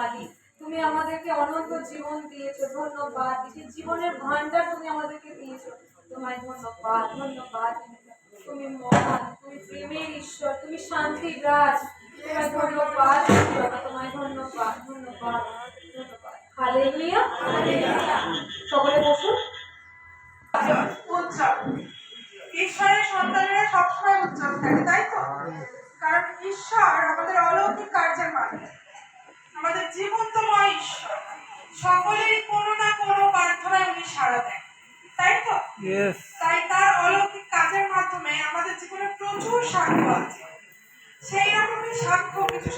মালিক, তুমি আমাদেরকে অনন্ত জীবন দিয়েছো, ধন্যবাদ। এই জীবনের ভান্ডার তুমি আমাদেরকে দিয়েছো, তোমায় ধন্যবাদ, ধন্যবাদ। তুমি মহান, তুমি প্রেমের ঈশ্বর, তুমি শান্তির রাজ, তোমায় ধন্যবাদ, তোমায় ধন্যবাদ, ধন্যবাদ, ধন্যবাদ। Hallelujah, hallelujah. সকলে বসুন। উৎসব, ঈশ্বরের সন্তানেরা সবসময় উৎসব থাকে, তাই তো? কারণ ঈশ্বর আমাদের অলৌকিক কার্যের মালিক, আমাদের জীবন্তময় ঈশ্বর, সকলেরই কোনো না কোনো প্রার্থনায় উনি সাড়া দেন, তাই তো? তাই তার অলৌকিক কাজের মাধ্যমে আমাদের জীবনে প্রচুর সাক্ষ্য আছে। সেই রকমই সাক্ষ্য কিছু